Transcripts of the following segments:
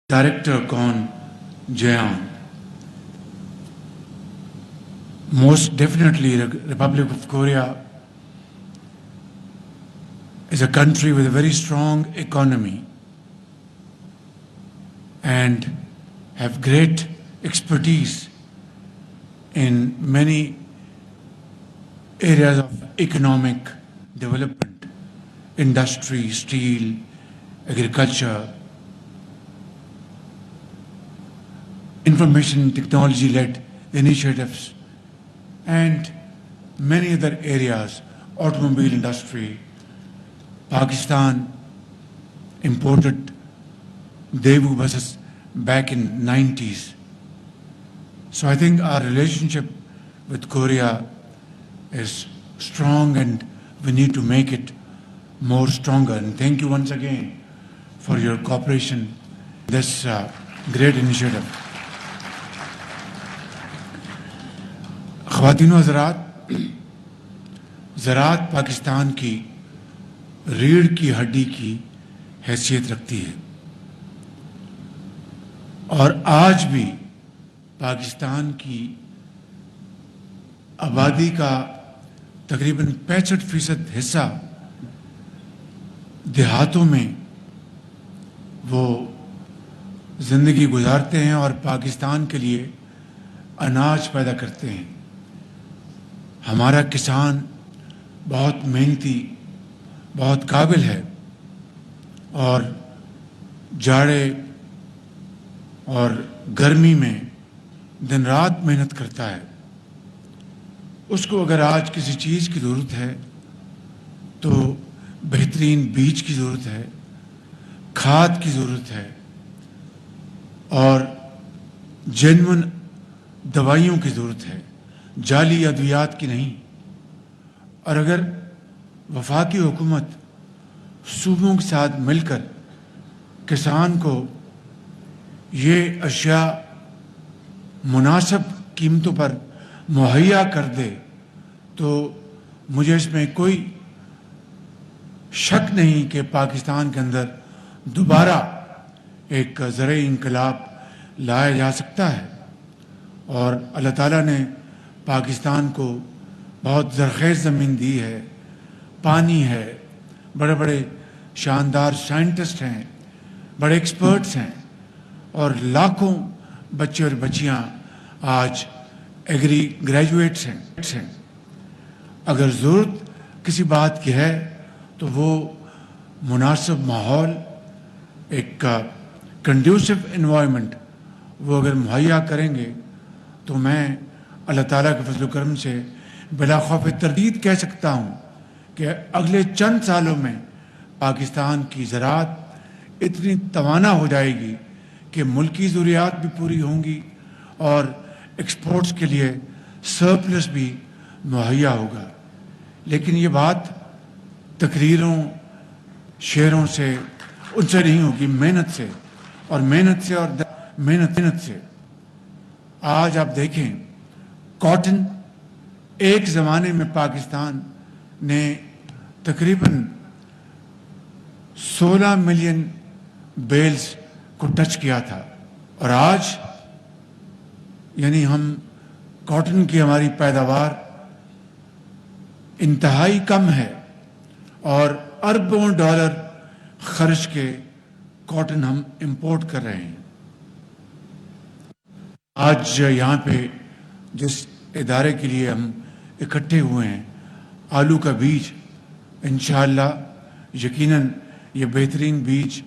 Director Kon Jayan. Most definitely, the Republic of Korea is a country with a very strong economy and have great expertise in many areas of economic development, industry, steel, agriculture, information technology-led initiatives, and many other areas, automobile industry. Pakistan imported Daewoo buses back in 90s. So I think our relationship with Korea is strong and we need to make it more stronger. And thank you once again for your cooperation in this great initiative. خواتین و حضرات، زراعت پاکستان کی ریڑھ کی ہڈی کی حیثیت رکھتی ہے اور آج بھی پاکستان کی آبادی کا تقریباً 65% حصہ دیہاتوں میں وہ زندگی گزارتے ہیں اور پاکستان کے لیے اناج پیدا کرتے ہیں۔ ہمارا کسان بہت محنتی، بہت قابل ہے اور جاڑے اور گرمی میں دن رات محنت کرتا ہے۔ اس کو اگر آج کسی چیز کی ضرورت ہے تو بہترین بیج کی ضرورت ہے، کھاد کی ضرورت ہے اور جینون دوائیوں کی ضرورت ہے، جعلی ادویات کی نہیں۔ اور اگر وفاقی حکومت صوبوں کے ساتھ مل کر کسان کو یہ اشیاء مناسب قیمتوں پر مہیا کر دے تو مجھے اس میں کوئی شک نہیں کہ پاکستان کے اندر دوبارہ ایک زرعی انقلاب لایا جا سکتا ہے۔ اور اللہ تعالیٰ نے پاکستان کو بہت زرخیز زمین دی ہے، پانی ہے، بڑے بڑے شاندار سائنٹسٹ ہیں، بڑے ایکسپرٹس ہیں اور لاکھوں بچے اور بچیاں آج ایگری گریجویٹس ہیں۔ اگر ضرورت کسی بات کی ہے تو وہ مناسب ماحول، ایک کنڈیوسو انوائرمنٹ وہ اگر مہیا کریں گے تو میں اللہ تعالیٰ کے فضل و کرم سے بلا خوف تردید کہہ سکتا ہوں کہ اگلے چند سالوں میں پاکستان کی زراعت اتنی توانا ہو جائے گی کہ ملکی ضروریات بھی پوری ہوں گی اور ایکسپورٹس کے لیے سرپلس بھی مہیا ہوگا۔ لیکن یہ بات تقریروں، شعروں سے ان سے نہیں ہوگی، محنت سے اور محنت سے اور محنت سے۔ آج آپ دیکھیں کاٹن ایک زمانے میں پاکستان نے تقریباً 16 ملین بیلز کو ٹچ کیا تھا اور آج یعنی ہم کاٹن کی ہماری پیداوار انتہائی کم ہے اور اربوں ڈالر خرچ کے کاٹن ہم امپورٹ کر رہے ہیں۔ آج یہاں پہ جس ادارے کے لیے ہم اکٹھے ہوئے ہیں، آلو کا بیج، انشاءاللہ یقیناً یہ بہترین بیج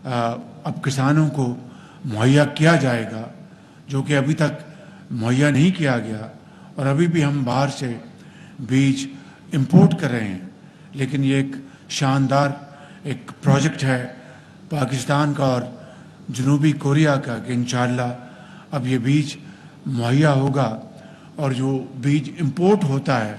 اب کسانوں کو مہیا کیا جائے گا جو کہ ابھی تک مہیا نہیں کیا گیا، اور ابھی بھی ہم باہر سے بیج امپورٹ کر رہے ہیں۔ لیکن یہ ایک شاندار ایک پروجیکٹ ہے پاکستان کا اور جنوبی کوریا کا کہ انشاءاللہ اب یہ بیج مہیا ہوگا اور جو بیج امپورٹ ہوتا ہے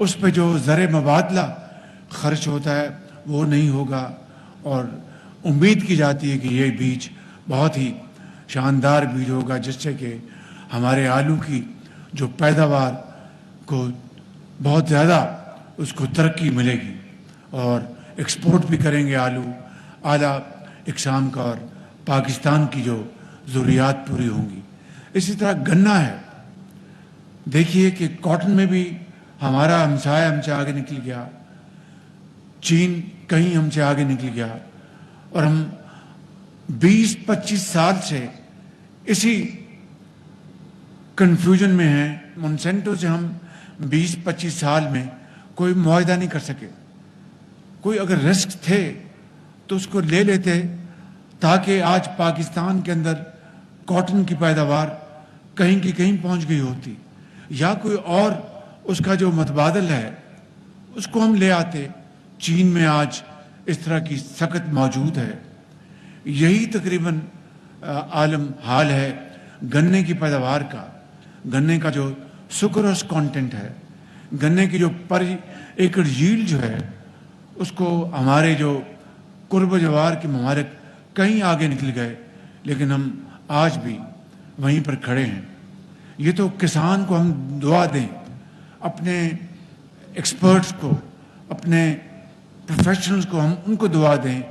اس پہ جو زر مبادلہ خرچ ہوتا ہے وہ نہیں ہوگا، اور امید کی جاتی ہے کہ یہ بیج بہت ہی شاندار بیج ہوگا جس سے کہ ہمارے آلو کی جو پیداوار کو بہت زیادہ اس کو ترقی ملے گی اور ایکسپورٹ بھی کریں گے آلو اعلیٰ اقسام کا اور पाकिस्तान की जो ज़रूरियात पूरी होंगी। इसी तरह गन्ना है, देखिए कि कॉटन में भी हमारा हमसाया हमसे आगे निकल गया, चीन कहीं हमसे आगे निकल गया, और हम 20-25 साल से इसी कन्फ्यूजन में हैं। मोनसेंटो से हम 20-25 साल में कोई मुआहदा नहीं कर सके। कोई अगर रिस्क थे तो उसको ले लेते, ताकि आज पाकिस्तान के अंदर कॉटन की पैदावार कहीं की कहीं पहुंच गई होती, या कोई और उसका जो मतबादल है उसको हम ले आते। चीन में आज इस तरह की सख्त मौजूद है। यही तकरीबन आलम हाल है गन्ने की पैदावार का। गन्ने का जो सुक्रोस कंटेंट है, गन्ने की जो पर एकड़ यील्ड जो है, उसको हमारे जो कुर्ब जवार के ममालिक कहीं आगे निकल गए, लेकिन हम आज भी वहीं पर खड़े हैं। ये तो किसान को हम दुआ दें, अपने एक्सपर्ट्स को, अपने प्रोफेशनल्स को हम उनको दुआ दें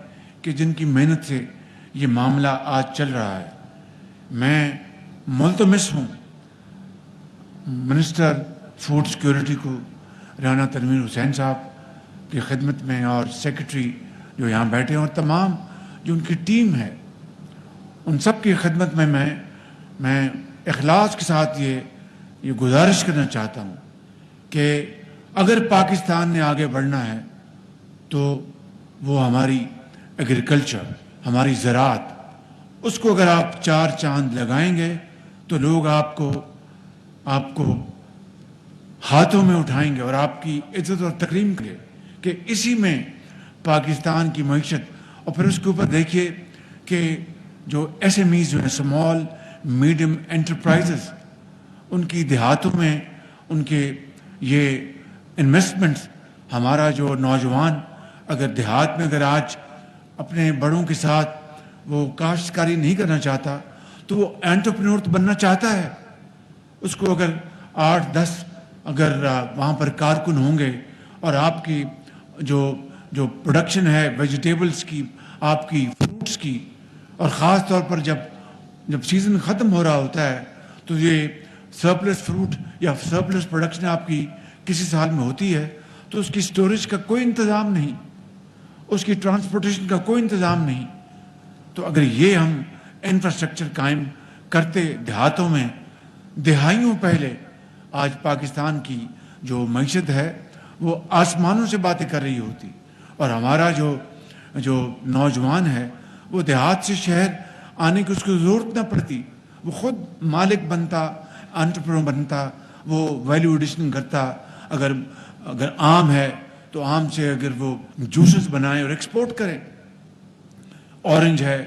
कि जिनकी मेहनत से ये मामला आज चल रहा है। मैं मुल्तमिस हूँ मिनिस्टर फूड सिक्योरिटी को, राना तनवीर हुसैन साहब की खिदमत में, और सेक्रेटरी जो यहाँ बैठे हैं, और तमाम जो उनकी टीम है, उन सब की खिदमत में मैं इखलास के साथ ये गुजारिश करना चाहता हूँ कि अगर पाकिस्तान ने आगे बढ़ना है तो वो हमारी एग्रीकल्चर, हमारी ज़राअत, उसको अगर आप 4 चांद लगाएंगे तो लोग आपको हाथों में उठाएंगे और आपकी इज्जत और तकरीम करेंगे कि इसी में पाकिस्तान की मईशत। और फिर उसके ऊपर देखिए कि जो SMEs जो हैं, स्मॉल मीडियम एंटरप्राइजेस, उनकी देहातों में उनके ये इन्वेस्टमेंट्स, हमारा जो नौजवान अगर देहात में अगर आज अपने बड़ों के साथ वो काश्तकारी नहीं करना चाहता तो वो एंटरप्रेन्योर तो बनना चाहता है। उसको अगर 8-10 अगर वहाँ पर कारकुन होंगे और आपकी जो प्रोडक्शन है वेजिटेबल्स की, आपकी फ्रूट्स की, और ख़ास तौर पर जब सीज़न ख़त्म हो रहा होता है तो ये सरप्लस फ्रूट या सरप्लस प्रोडक्शन आपकी किसी साल में होती है, तो उसकी स्टोरेज का कोई इंतज़ाम नहीं, उसकी ट्रांसपोर्टेशन का कोई इंतज़ाम नहीं। तो अगर ये हम इंफ्रास्ट्रक्चर कायम करते देहातों में, दिहाइयों पहले, आज पाकिस्तान की जो मईशत है वो आसमानों से बातें कर रही होती, और हमारा जो नौजवान है वो देहात से शहर आने की उसको ज़रूरत ना पड़ती, वो खुद मालिक बनता, एंटरप्रेन्योर बनता, वो वैल्यू एडिशन करता। अगर आम है तो आम से अगर वो जूसेस बनाए और एक्सपोर्ट करें। ऑरेंज है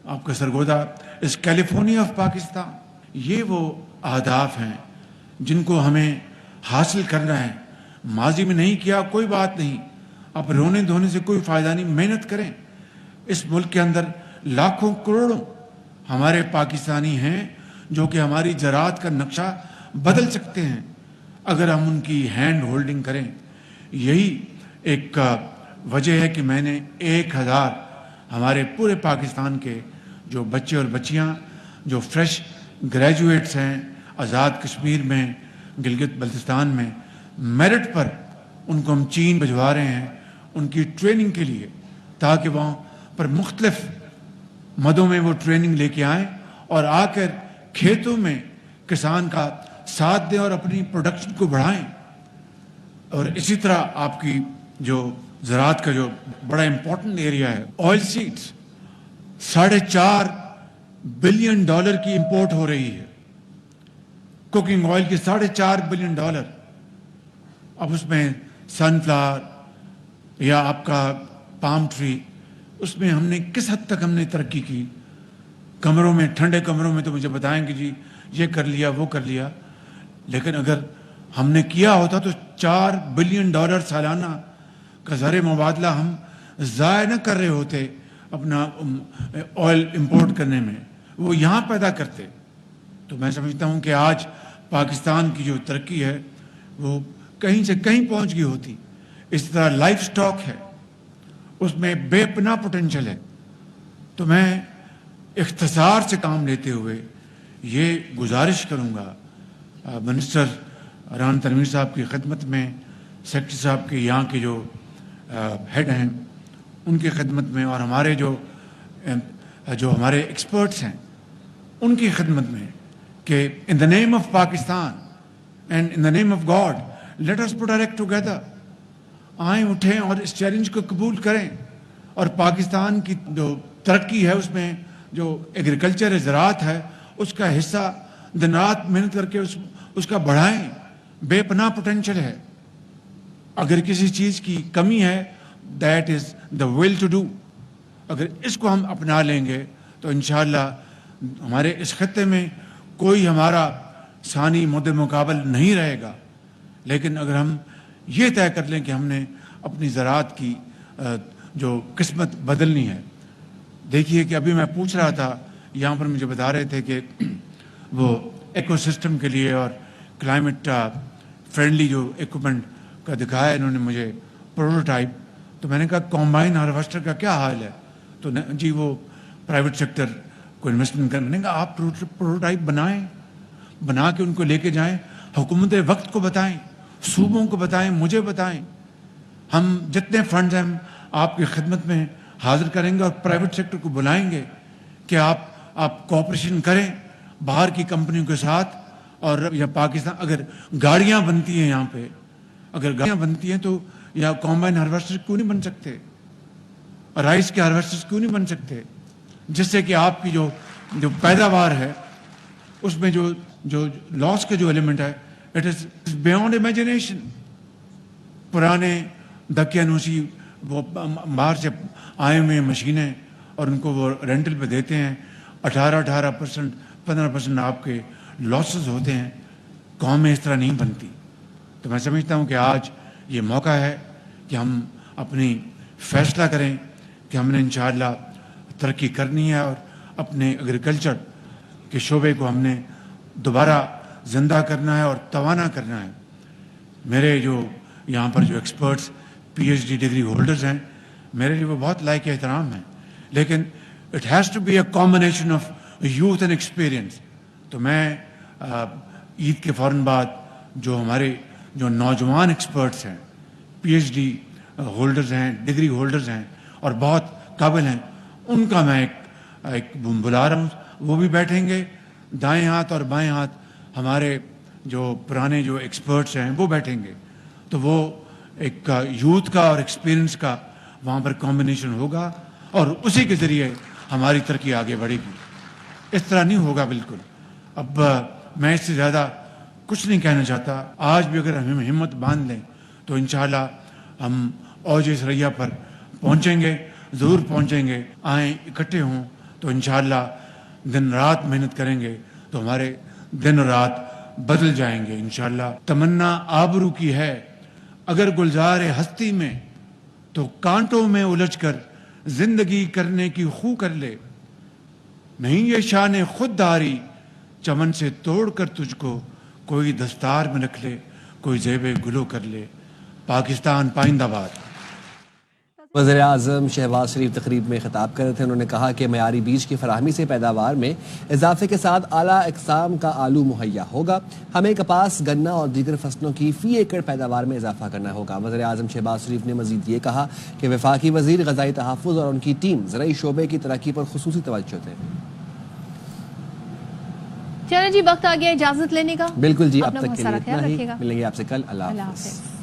आपका सरगोदा, इस कैलिफोर्निया ऑफ पाकिस्तान। ये वो अहदाफ हैं जिनको हमें हासिल करना है। माजी में नहीं किया कोई बात नहीं, अब रोने धोने से कोई फ़ायदा नहीं, मेहनत करें। इस मुल्क के अंदर लाखों करोड़ों हमारे पाकिस्तानी हैं जो कि हमारी ज़राअत का नक्शा बदल सकते हैं अगर हम उनकी हैंड होल्डिंग करें। यही एक वजह है कि मैंने 1000 हमारे पूरे पाकिस्तान के जो बच्चे और बच्चियां जो फ्रेश ग्रेजुएट्स हैं आज़ाद कश्मीर में, गिलगित बल्तिस्तान में, मेरिट पर उनको हम चीन भिजवा रहे हैं उनकी ट्रेनिंग के लिए, ताकि वहाँ पर मुख्तलिफ मदों में वो ट्रेनिंग लेके आएँ और आकर खेतों में किसान का साथ दें और अपनी प्रोडक्शन को बढ़ाएं। और इसी तरह आपकी जो ज़राअत का जो बड़ा इम्पोर्टेंट एरिया है, ऑयल सीड्स, $4.5 बिलियन की इंपोर्ट हो रही है, कुकिंग ऑयल की $4.5 बिलियन। अब उसमें सनफ्लावर या आपका पाम ट्री, उसमें हमने किस हद तक हमने तरक्की की। कमरों में, ठंडे कमरों में तो मुझे बताएंगे जी ये कर लिया वो कर लिया, लेकिन अगर हमने किया होता तो $4 बिलियन सालाना का ज़र मुबादला हम ज़ाया न कर रहे होते अपना ऑयल इंपोर्ट करने में, वो यहाँ पैदा करते। तो मैं समझता हूँ कि आज पाकिस्तान की जो तरक्की है वो कहीं से कहीं पहुँच गई होती। इस तरह लाइफ स्टॉक है, उसमें बेपनाह पोटेंशियल है। तो मैं इख्तिसार से काम लेते हुए ये गुजारिश करूँगा मिनिस्टर राना तनवीर साहब की खिदमत में, सेक्रेटरी साहब के यहाँ के जो हेड हैं उनकी खिदमत में, और हमारे जो हमारे एक्सपर्ट्स हैं उनकी खिदमत में, कि in the name of Pakistan and in the name of God let us put our act together. आए उठें और इस चैलेंज को कबूल करें, और पाकिस्तान की जो तरक्की है उसमें जो एग्रीकल्चर है, ज़राअत है, उसका हिस्सा दिन रात मेहनत करके उसका बढ़ाएं। बेपनाह पोटेंशियल है। अगर किसी चीज़ की कमी है, that is the will to do. अगर इसको हम अपना लेंगे तो इंशाअल्लाह हमारे इस खत्ते में कोई हमारा सानी मुद्दे मुकाबल नहीं रहेगा। लेकिन अगर हम ये तय कर लें कि हमने अपनी ज़राअत की जो किस्मत बदलनी है। देखिए कि अभी मैं पूछ रहा था, यहाँ पर मुझे बता रहे थे कि वो इकोसिस्टम के लिए और क्लाइमेट फ्रेंडली जो इक्विपमेंट का दिखाया इन्होंने मुझे प्रोटोटाइप। तो मैंने कहा कॉम्बाइन हार्वेस्टर का क्या हाल है? तो जी वो प्राइवेट सेक्टर को इन्वेस्टमेंट कर। मैंने कहा आप प्रोटोटाइप बनाएं, बना के उनको लेके जाएं, हुकूमत वक्त को बताएं, सूबों को बताएं, मुझे बताएं। हम जितने फंड्स हैं हम आपकी खिदमत में हाजिर करेंगे और प्राइवेट सेक्टर को बुलाएंगे कि आप कोऑपरेशन करें बाहर की कंपनियों के साथ। और या पाकिस्तान अगर गाड़ियां बनती हैं यहाँ पे, अगर गाड़ियां बनती हैं तो या कॉम्बाइन हार्वेस्टर क्यों नहीं बन सकते, राइस के हार्वेस्टर्स क्यों नहीं बन सकते, जिससे कि आपकी जो पैदावार है उसमें जो लॉस का जो एलिमेंट है इट इज बियॉन्ड इमेजिनेशन। पुराने दकियानूसी वो बाहर से आए हुए मशीनें और उनको वो रेंटल पे देते हैं, 18% 15% आपके लॉसेस होते हैं। कौमें इस तरह नहीं बनती। तो मैं समझता हूँ कि आज ये मौका है कि हम अपनी फैसला करें कि हमने इंशाअल्लाह तरक्की करनी है और अपने एग्रीकल्चर के शोबे को हमने दोबारा ज़िंदा करना है और तवाना करना है। मेरे जो यहाँ पर जो एक्सपर्ट्स PhD डिग्री होल्डर्स हैं, मेरे लिए वो बहुत लायक एहतराम हैं, लेकिन it has to be a combination of youth and experience. तो मैं ईद के फ़ौरन बाद जो हमारे जो नौजवान एक्सपर्ट्स हैं, PhD होल्डर्स हैं, डिग्री होल्डर्स हैं और बहुत काबिल हैं, उनका मैं एक बुला रहा हूँ। वो भी बैठेंगे, दाएं हाथ और बाएं हाथ हमारे जो पुराने जो एक्सपर्ट्स हैं वो बैठेंगे। तो वो एक यूथ का और एक्सपीरियंस का वहाँ पर कॉम्बिनेशन होगा और उसी के ज़रिए हमारी तरक्की आगे बढ़ेगी। इस तरह नहीं होगा बिल्कुल। अब मैं इससे ज़्यादा कुछ नहीं कहना चाहता। आज भी अगर हम हिम्मत बांध लें तो इंशाअल्लाह हम औज सरैया पर पहुँचेंगे, ज़रूर पहुँचेंगे। आएँ इकट्ठे हों तो इंशाअल्लाह दिन रात मेहनत करेंगे तो हमारे दिन रात बदल जाएंगे इंशाअल्लाह। तमन्ना आबरू की है अगर गुलजार हस्ती में, तो कांटों में उलझकर जिंदगी करने की खू कर ले। नहीं ये शान खुददारी चमन से तोड़ कर तुझको कोई दस्तार में रख ले, कोई ज़ेबे गुलो कर ले। पाकिस्तान पाइंदाबाद। वज़ीर आज़म शहबाज शरीफ तकरीब में खिताब कर रहे थे। उन्होंने कहा कि मयारी बीज की फराहमी से पैदावार में इजाफे के साथ आला इक़साम का आलू मुहैया होगा। हमें कपास, गन्ना और दीगर फसलों की फ़ी एकड़ पैदावार में इजाफा करना होगा। वज़ीर आज़म शहबाज शरीफ ने मज़ीद ये कहा कि वफाकी वज़ीर ग़ज़ाई तहफ़्फ़ुज़ और उनकी टीम ज़रई शोबे की तरक्की पर खुसूसी तवज्जो दें। चलें जी, वक्त आ गया इजाज़त लेने का। बिल्कुल जी, अब तक के लिए अपना इतना ही। मिलेंगे आपसे कल। अल्लाह हाफ़िज़।